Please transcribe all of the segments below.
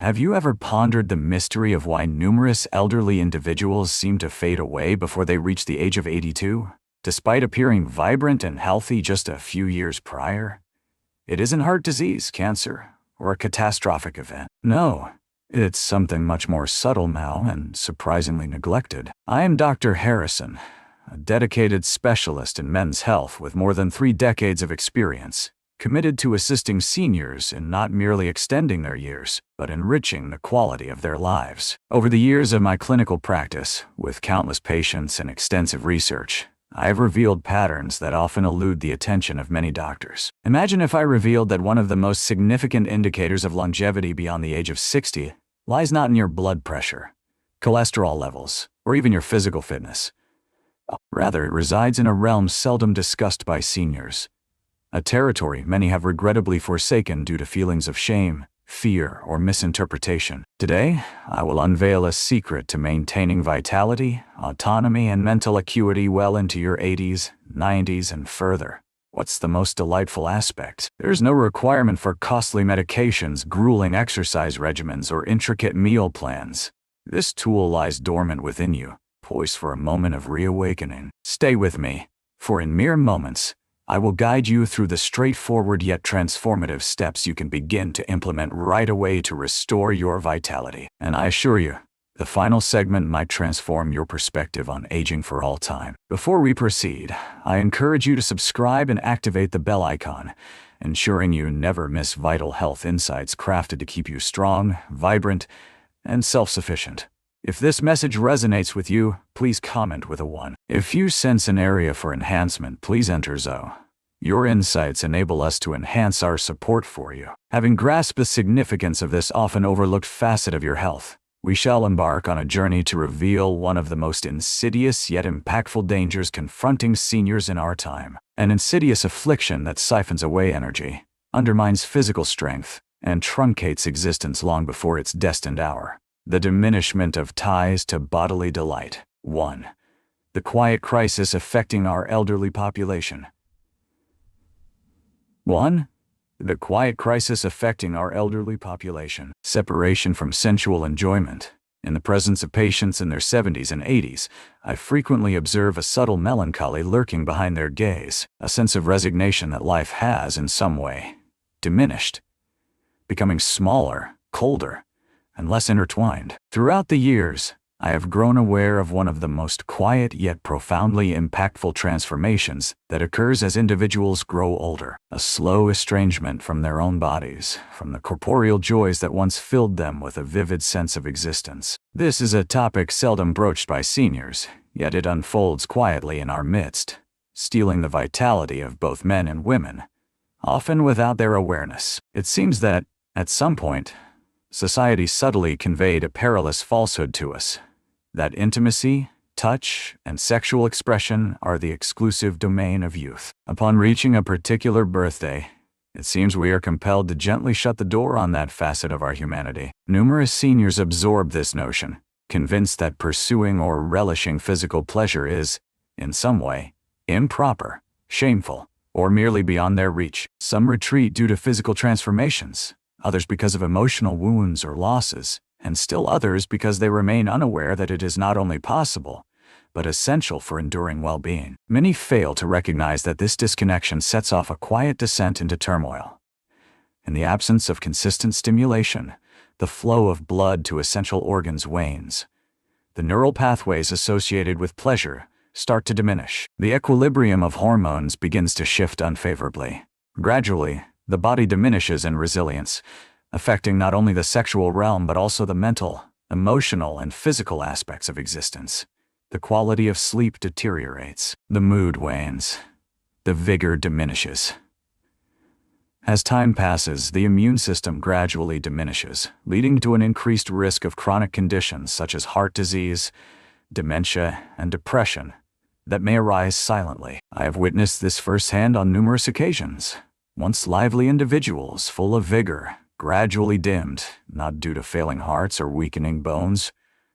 Have you ever pondered the mystery of why numerous elderly individuals seem to fade away before they reach the age of 82, despite appearing vibrant and healthy just a few years prior? It isn't heart disease, cancer, or a catastrophic event. No, it's something much more subtle now and surprisingly neglected. I am Dr. Harrison, a dedicated specialist in men's health with more than 3 decades of experience, committed to assisting seniors in not merely extending their years, but enriching the quality of their lives. Over the years of my clinical practice, with countless patients and extensive research, I have revealed patterns that often elude the attention of many doctors. Imagine if I revealed that one of the most significant indicators of longevity beyond the age of 60 lies not in your blood pressure, cholesterol levels, or even your physical fitness. Rather, it resides in a realm seldom discussed by seniors, a territory many have regrettably forsaken due to feelings of shame, fear, or misinterpretation. Today, I will unveil a secret to maintaining vitality, autonomy, and mental acuity well into your 80s, 90s, and further. What's the most delightful aspect? There's no requirement for costly medications, grueling exercise regimens, or intricate meal plans. This tool lies dormant within you, poised for a moment of reawakening. Stay with me, for in mere moments, I will guide you through the straightforward yet transformative steps you can begin to implement right away to restore your vitality. And I assure you, the final segment might transform your perspective on aging for all time. Before we proceed, I encourage you to subscribe and activate the bell icon, ensuring you never miss vital health insights crafted to keep you strong, vibrant, and self-sufficient. If this message resonates with you, please comment with a 1. If you sense an area for enhancement, please enter ZO. Your insights enable us to enhance our support for you. Having grasped the significance of this often overlooked facet of your health, we shall embark on a journey to reveal one of the most insidious yet impactful dangers confronting seniors in our time. An insidious affliction that siphons away energy, undermines physical strength, and truncates existence long before its destined hour. The diminishment of ties to bodily delight. 1. The quiet crisis affecting our elderly population. 1. The quiet crisis affecting our elderly population. Separation from sensual enjoyment. In the presence of patients in their 70s and 80s, I frequently observe a subtle melancholy lurking behind their gaze, a sense of resignation that life has, in some way, diminished, becoming smaller, colder, and less intertwined. Throughout the years, I have grown aware of one of the most quiet yet profoundly impactful transformations that occurs as individuals grow older. A slow estrangement from their own bodies, from the corporeal joys that once filled them with a vivid sense of existence. This is a topic seldom broached by seniors, yet it unfolds quietly in our midst, stealing the vitality of both men and women, often without their awareness. It seems that, at some point, society subtly conveyed a perilous falsehood to us, that intimacy, touch, and sexual expression are the exclusive domain of youth. Upon reaching a particular birthday, it seems we are compelled to gently shut the door on that facet of our humanity. Numerous seniors absorb this notion, convinced that pursuing or relishing physical pleasure is, in some way, improper, shameful, or merely beyond their reach. Some retreat due to physical transformations, others because of emotional wounds or losses, and still others because they remain unaware that it is not only possible, but essential for enduring well-being. Many fail to recognize that this disconnection sets off a quiet descent into turmoil. In the absence of consistent stimulation, the flow of blood to essential organs wanes. The neural pathways associated with pleasure start to diminish. The equilibrium of hormones begins to shift unfavorably. Gradually, the body diminishes in resilience, affecting not only the sexual realm but also the mental, emotional, and physical aspects of existence. The quality of sleep deteriorates. The mood wanes. The vigor diminishes. As time passes, the immune system gradually diminishes, leading to an increased risk of chronic conditions such as heart disease, dementia, and depression that may arise silently. I have witnessed this firsthand on numerous occasions. Once lively individuals full of vigor gradually dimmed, not due to failing hearts or weakening bones,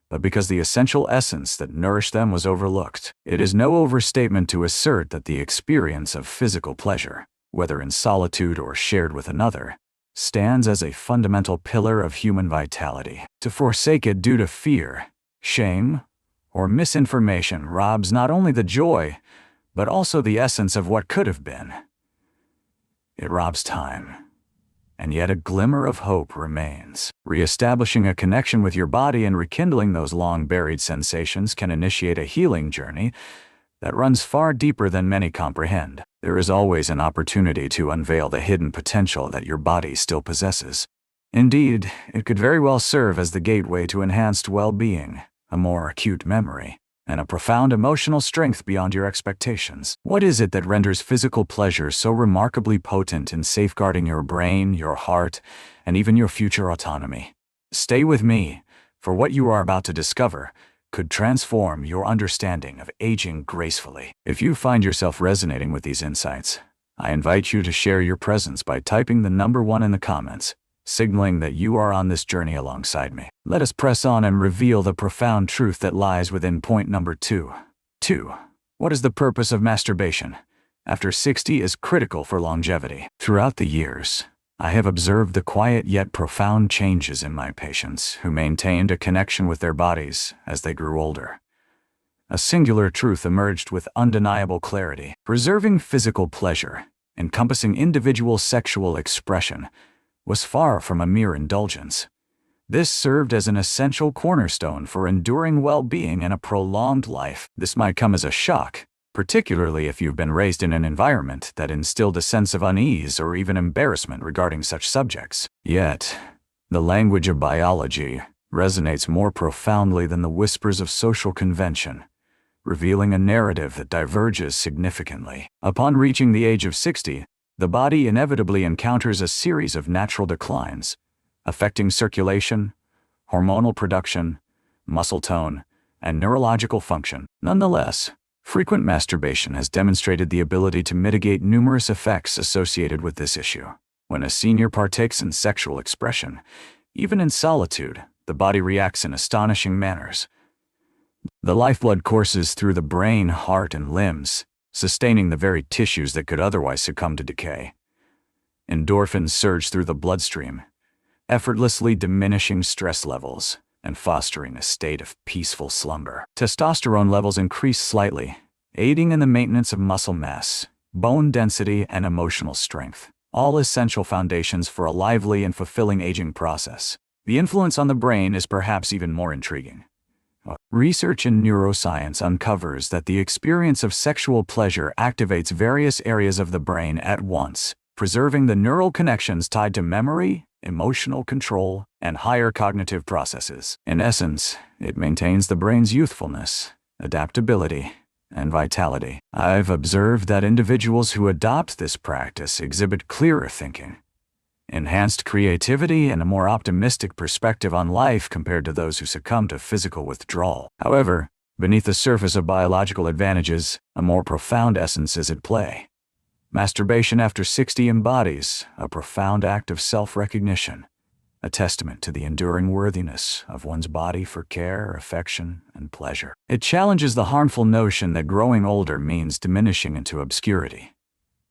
but because the essential essence that nourished them was overlooked. It is no overstatement to assert that the experience of physical pleasure, whether in solitude or shared with another, stands as a fundamental pillar of human vitality. To forsake it due to fear, shame, or misinformation robs not only the joy, but also the essence of what could have been. It robs time, and yet a glimmer of hope remains. Reestablishing a connection with your body and rekindling those long-buried sensations can initiate a healing journey that runs far deeper than many comprehend. There is always an opportunity to unveil the hidden potential that your body still possesses. Indeed, it could very well serve as the gateway to enhanced well-being, a more acute memory, and a profound emotional strength beyond your expectations. What is it that renders physical pleasure so remarkably potent in safeguarding your brain, your heart, and even your future autonomy? Stay with me, for what you are about to discover could transform your understanding of aging gracefully. If you find yourself resonating with these insights, I invite you to share your presence by typing the number 1 in the comments, signaling that you are on this journey alongside me. Let us press on and reveal the profound truth that lies within point number 2. 2. What is the purpose of masturbation? After 60 is critical for longevity. Throughout the years, I have observed the quiet yet profound changes in my patients who maintained a connection with their bodies as they grew older. A singular truth emerged with undeniable clarity. Preserving physical pleasure, encompassing individual sexual expression, was far from a mere indulgence. This served as an essential cornerstone for enduring well-being and a prolonged life. This might come as a shock, particularly if you've been raised in an environment that instilled a sense of unease or even embarrassment regarding such subjects. Yet, the language of biology resonates more profoundly than the whispers of social convention, revealing a narrative that diverges significantly. Upon reaching the age of 60, the body inevitably encounters a series of natural declines, affecting circulation, hormonal production, muscle tone, and neurological function. Nonetheless, frequent masturbation has demonstrated the ability to mitigate numerous effects associated with this issue. When a senior partakes in sexual expression, even in solitude, the body reacts in astonishing manners. The lifeblood courses through the brain, heart, and limbs, sustaining the very tissues that could otherwise succumb to decay. Endorphins surge through the bloodstream, effortlessly diminishing stress levels and fostering a state of peaceful slumber. Testosterone levels increase slightly, aiding in the maintenance of muscle mass, bone density, and emotional strength, all essential foundations for a lively and fulfilling aging process. The influence on the brain is perhaps even more intriguing. Research in neuroscience uncovers that the experience of sexual pleasure activates various areas of the brain at once, preserving the neural connections tied to memory, emotional control, and higher cognitive processes. In essence, it maintains the brain's youthfulness, adaptability, and vitality. I've observed that individuals who adopt this practice exhibit clearer thinking, enhanced creativity, and a more optimistic perspective on life compared to those who succumb to physical withdrawal. However, beneath the surface of biological advantages, a more profound essence is at play. Masturbation after 60 embodies a profound act of self-recognition, a testament to the enduring worthiness of one's body for care, affection, and pleasure. It challenges the harmful notion that growing older means diminishing into obscurity.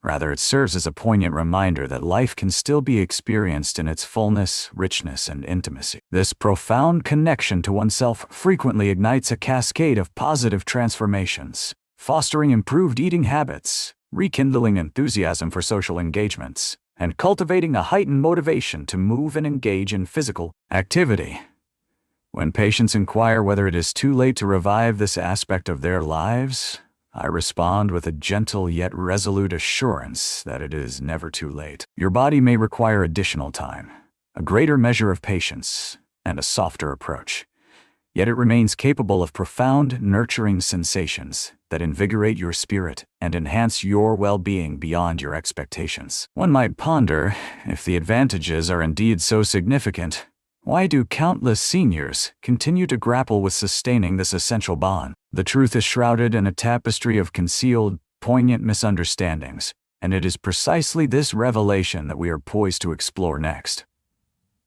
Rather, it serves as a poignant reminder that life can still be experienced in its fullness, richness, and intimacy. This profound connection to oneself frequently ignites a cascade of positive transformations, fostering improved eating habits, rekindling enthusiasm for social engagements, and cultivating a heightened motivation to move and engage in physical activity. When patients inquire whether it is too late to revive this aspect of their lives, I respond with a gentle yet resolute assurance that it is never too late. Your body may require additional time, a greater measure of patience, and a softer approach. Yet it remains capable of profound, nurturing sensations that invigorate your spirit and enhance your well-being beyond your expectations. One might ponder, if the advantages are indeed so significant, why do countless seniors continue to grapple with sustaining this essential bond? The truth is shrouded in a tapestry of concealed, poignant misunderstandings, and it is precisely this revelation that we are poised to explore next.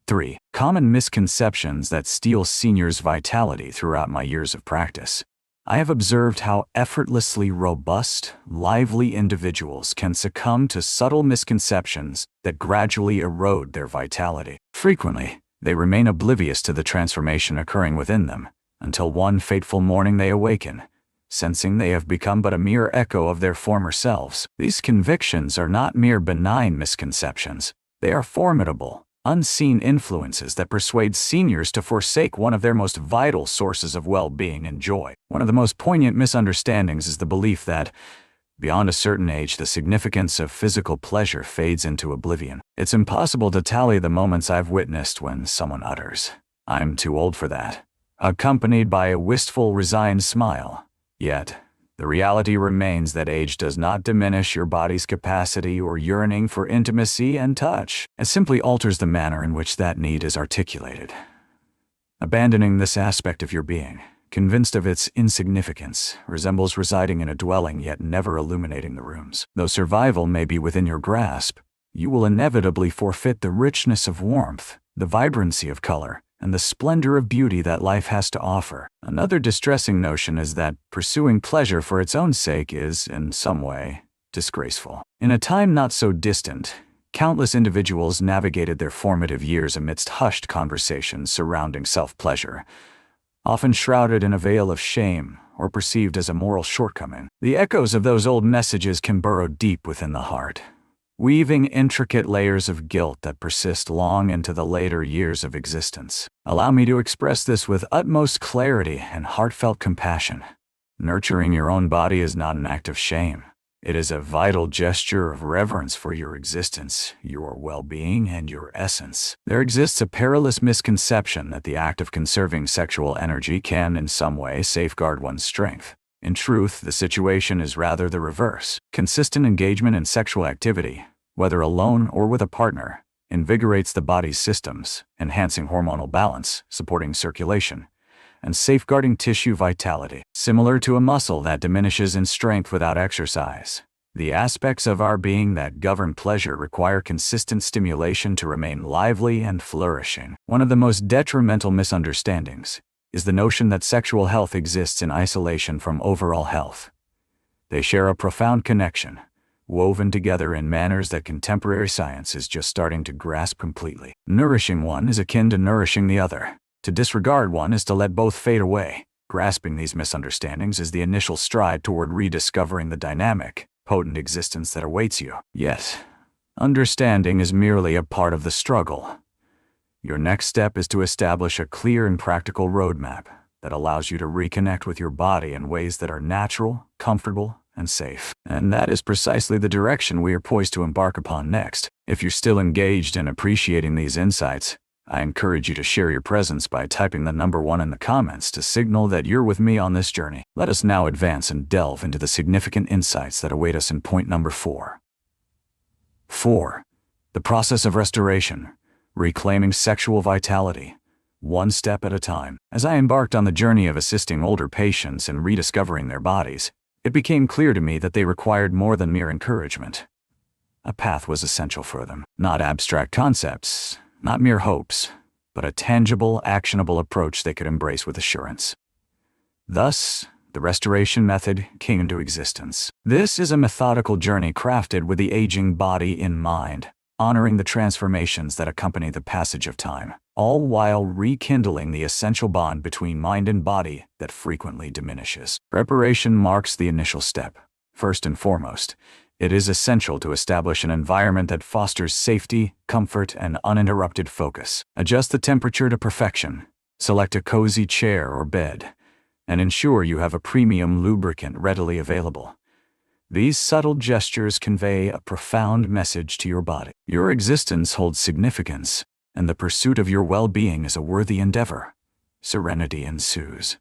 3. Common misconceptions that steal seniors' vitality throughout my years of practice. I have observed how effortlessly robust, lively individuals can succumb to subtle misconceptions that gradually erode their vitality. Frequently, they remain oblivious to the transformation occurring within them, until one fateful morning they awaken, sensing they have become but a mere echo of their former selves. These convictions are not mere benign misconceptions. They are formidable, unseen influences that persuade seniors to forsake one of their most vital sources of well-being and joy. One of the most poignant misunderstandings is the belief that, beyond a certain age, the significance of physical pleasure fades into oblivion. It's impossible to tally the moments I've witnessed when someone utters, "I'm too old for that," accompanied by a wistful, resigned smile. Yet, the reality remains that age does not diminish your body's capacity or yearning for intimacy and touch. It simply alters the manner in which that need is articulated. Abandoning this aspect of your being, convinced of its insignificance, resembles residing in a dwelling yet never illuminating the rooms. Though survival may be within your grasp, you will inevitably forfeit the richness of warmth, the vibrancy of color, and the splendor of beauty that life has to offer. Another distressing notion is that pursuing pleasure for its own sake is, in some way, disgraceful. In a time not so distant, countless individuals navigated their formative years amidst hushed conversations surrounding self-pleasure, often shrouded in a veil of shame or perceived as a moral shortcoming. The echoes of those old messages can burrow deep within the heart, weaving intricate layers of guilt that persist long into the later years of existence. Allow me to express this with utmost clarity and heartfelt compassion. Nurturing your own body is not an act of shame. It is a vital gesture of reverence for your existence, your well-being, and your essence. There exists a perilous misconception that the act of conserving sexual energy can, in some way, safeguard one's strength. In truth, the situation is rather the reverse. Consistent engagement in sexual activity, whether alone or with a partner, invigorates the body's systems, enhancing hormonal balance, supporting circulation, and safeguarding tissue vitality. Similar to a muscle that diminishes in strength without exercise, the aspects of our being that govern pleasure require consistent stimulation to remain lively and flourishing. One of the most detrimental misunderstandings is the notion that sexual health exists in isolation from overall health. They share a profound connection, woven together in manners that contemporary science is just starting to grasp completely. Nourishing one is akin to nourishing the other. To disregard one is to let both fade away. Grasping these misunderstandings is the initial stride toward rediscovering the dynamic, potent existence that awaits you. Yet, understanding is merely a part of the struggle. Your next step is to establish a clear and practical roadmap that allows you to reconnect with your body in ways that are natural, comfortable, and safe. And that is precisely the direction we are poised to embark upon next. If you're still engaged in appreciating these insights, I encourage you to share your presence by typing the number 1 in the comments to signal that you're with me on this journey. Let us now advance and delve into the significant insights that await us in point number 4. 4. The process of restoration. Reclaiming sexual vitality, one step at a time. As I embarked on the journey of assisting older patients in rediscovering their bodies, it became clear to me that they required more than mere encouragement. A path was essential for them. Not abstract concepts, not mere hopes, but a tangible, actionable approach they could embrace with assurance. Thus, the restoration method came into existence. This is a methodical journey crafted with the aging body in mind, honoring the transformations that accompany the passage of time, all while rekindling the essential bond between mind and body that frequently diminishes. Preparation marks the initial step. First and foremost, it is essential to establish an environment that fosters safety, comfort, and uninterrupted focus. Adjust the temperature to perfection, select a cozy chair or bed, and ensure you have a premium lubricant readily available. These subtle gestures convey a profound message to your body. Your existence holds significance, and the pursuit of your well-being is a worthy endeavor. Serenity ensues.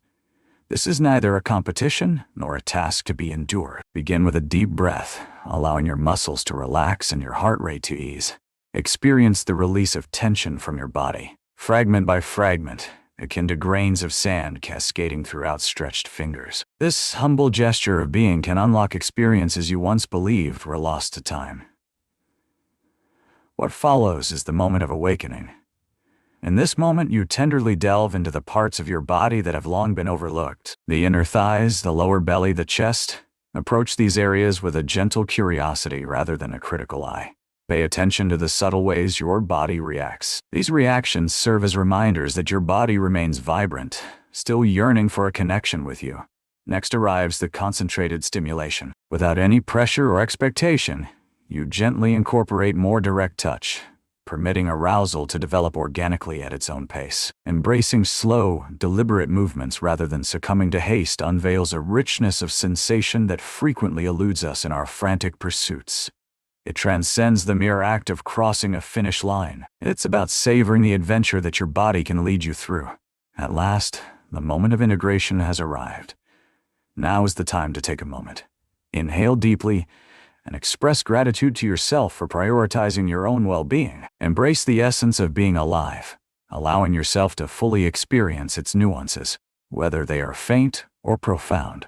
This is neither a competition nor a task to be endured. Begin with a deep breath, allowing your muscles to relax and your heart rate to ease. Experience the release of tension from your body, fragment by fragment, akin to grains of sand cascading through outstretched fingers. This humble gesture of being can unlock experiences you once believed were lost to time. What follows is the moment of awakening. In this moment, you tenderly delve into the parts of your body that have long been overlooked. The inner thighs, the lower belly, the chest. Approach these areas with a gentle curiosity rather than a critical eye. Pay attention to the subtle ways your body reacts. These reactions serve as reminders that your body remains vibrant, still yearning for a connection with you. Next arrives the concentrated stimulation. Without any pressure or expectation, you gently incorporate more direct touch, permitting arousal to develop organically at its own pace. Embracing slow, deliberate movements rather than succumbing to haste unveils a richness of sensation that frequently eludes us in our frantic pursuits. It transcends the mere act of crossing a finish line. It's about savoring the adventure that your body can lead you through. At last, the moment of integration has arrived. Now is the time to take a moment. Inhale deeply and express gratitude to yourself for prioritizing your own well-being. Embrace the essence of being alive, allowing yourself to fully experience its nuances, whether they are faint or profound.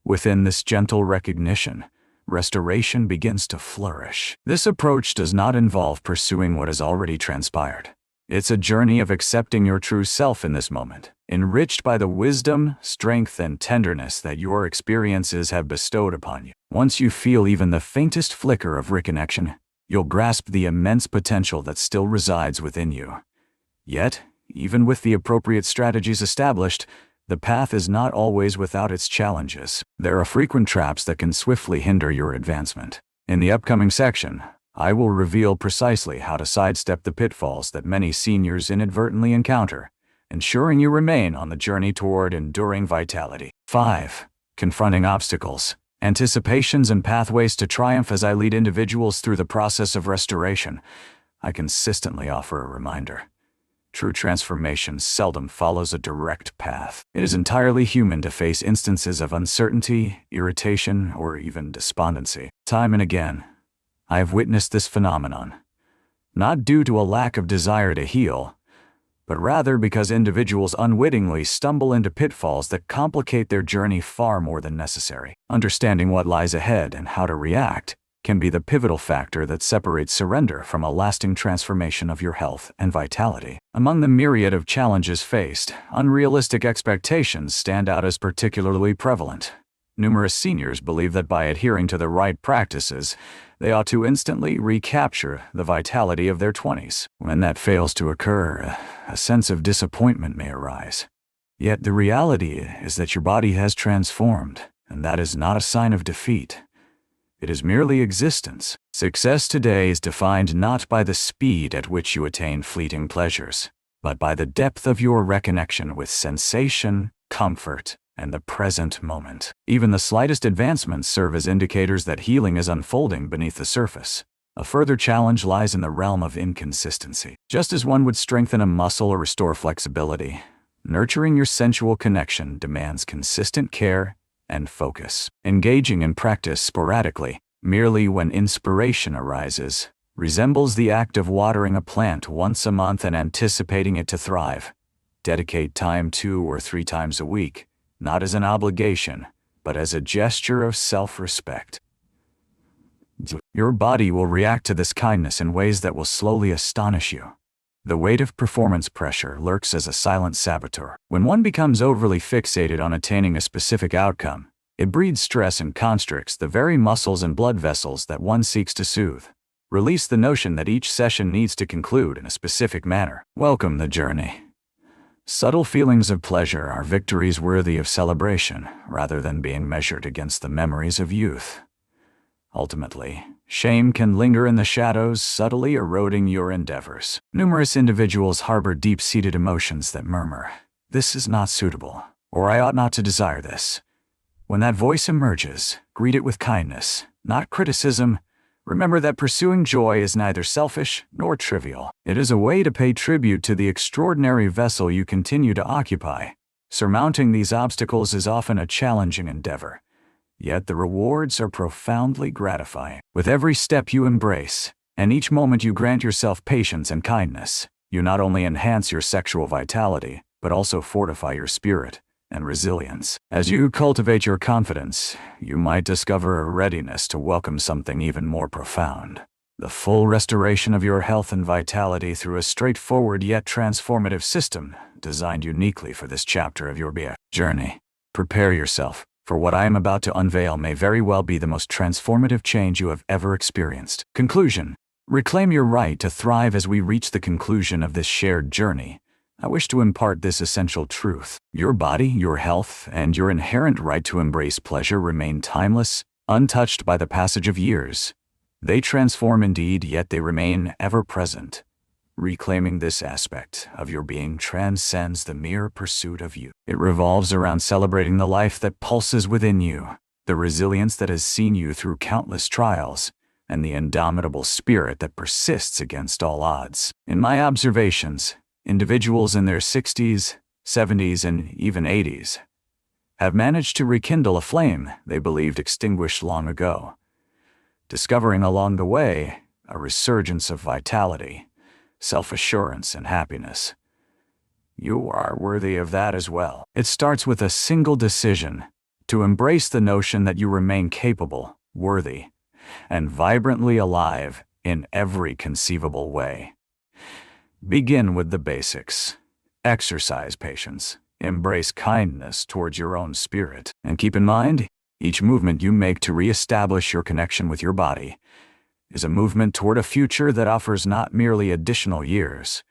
Within this gentle recognition, restoration begins to flourish. This approach does not involve pursuing what has already transpired. It's a journey of accepting your true self in this moment, enriched by the wisdom, strength, and tenderness that your experiences have bestowed upon you. Once you feel even the faintest flicker of reconnection, you'll grasp the immense potential that still resides within you. Yet, even with the appropriate strategies established, the path is not always without its challenges. There are frequent traps that can swiftly hinder your advancement. In the upcoming section, I will reveal precisely how to sidestep the pitfalls that many seniors inadvertently encounter, ensuring you remain on the journey toward enduring vitality. 5. Confronting obstacles, anticipations, and pathways to triumph. As I lead individuals through the process of restoration, I consistently offer a reminder. True transformation seldom follows a direct path. It is entirely human to face instances of uncertainty, irritation, or even despondency. Time and again, I have witnessed this phenomenon, not due to a lack of desire to heal, but rather because individuals unwittingly stumble into pitfalls that complicate their journey far more than necessary. Understanding what lies ahead and how to react can be the pivotal factor that separates surrender from a lasting transformation of your health and vitality. Among the myriad of challenges faced, unrealistic expectations stand out as particularly prevalent. Numerous seniors believe that by adhering to the right practices, they ought to instantly recapture the vitality of their 20s. When that fails to occur, a sense of disappointment may arise. Yet the reality is that your body has transformed, and that is not a sign of defeat. It is merely existence. Success today is defined not by the speed at which you attain fleeting pleasures, but by the depth of your reconnection with sensation, comfort, and the present moment. Even the slightest advancements serve as indicators that healing is unfolding beneath the surface. A further challenge lies in the realm of inconsistency. Just as one would strengthen a muscle or restore flexibility, nurturing your sensual connection demands consistent care and focus. Engaging in practice sporadically, merely when inspiration arises, resembles the act of watering a plant once a month and anticipating it to thrive. Dedicate time 2 or 3 times a week, not as an obligation, but as a gesture of self-respect. Your body will react to this kindness in ways that will slowly astonish you. The weight of performance pressure lurks as a silent saboteur. When one becomes overly fixated on attaining a specific outcome, it breeds stress and constricts the very muscles and blood vessels that one seeks to soothe. Release the notion that each session needs to conclude in a specific manner. Welcome the journey. Subtle feelings of pleasure are victories worthy of celebration, rather than being measured against the memories of youth. Ultimately, shame can linger in the shadows, subtly eroding your endeavors. Numerous individuals harbor deep-seated emotions that murmur, "This is not suitable," or "I ought not to desire this." When that voice emerges, greet it with kindness, not criticism. Remember that pursuing joy is neither selfish nor trivial. It is a way to pay tribute to the extraordinary vessel you continue to occupy. Surmounting these obstacles is often a challenging endeavor, yet the rewards are profoundly gratifying. With every step you embrace, and each moment you grant yourself patience and kindness, you not only enhance your sexual vitality, but also fortify your spirit and resilience. As you cultivate your confidence, you might discover a readiness to welcome something even more profound. the full restoration of your health and vitality through a straightforward yet transformative system designed uniquely for this chapter of your journey. Prepare yourself, for what I am about to unveil may very well be the most transformative change you have ever experienced. Conclusion. Reclaim your right to thrive. As we reach the conclusion of this shared journey, I wish to impart this essential truth. Your body, your health, and your inherent right to embrace pleasure remain timeless, untouched by the passage of years. They transform indeed, yet they remain ever present. Reclaiming this aspect of your being transcends the mere pursuit of you. It revolves around celebrating the life that pulses within you, the resilience that has seen you through countless trials, and the indomitable spirit that persists against all odds. In my observations, individuals in their 60s, 70s, and even 80s have managed to rekindle a flame they believed extinguished long ago, discovering along the way a resurgence of vitality, self-assurance, and happiness. You are worthy of that as well. It starts with a single decision to embrace the notion that you remain capable, worthy, and vibrantly alive in every conceivable way. Begin with the basics. Exercise patience. Embrace kindness towards your own spirit. And keep in mind, each movement you make to reestablish your connection with your body is a movement toward a future that offers not merely additional years,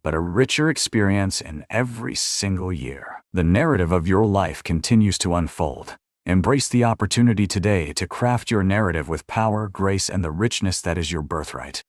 but a richer experience in every single year. The narrative of your life continues to unfold. Embrace the opportunity today to craft your narrative with power, grace, and the richness that is your birthright.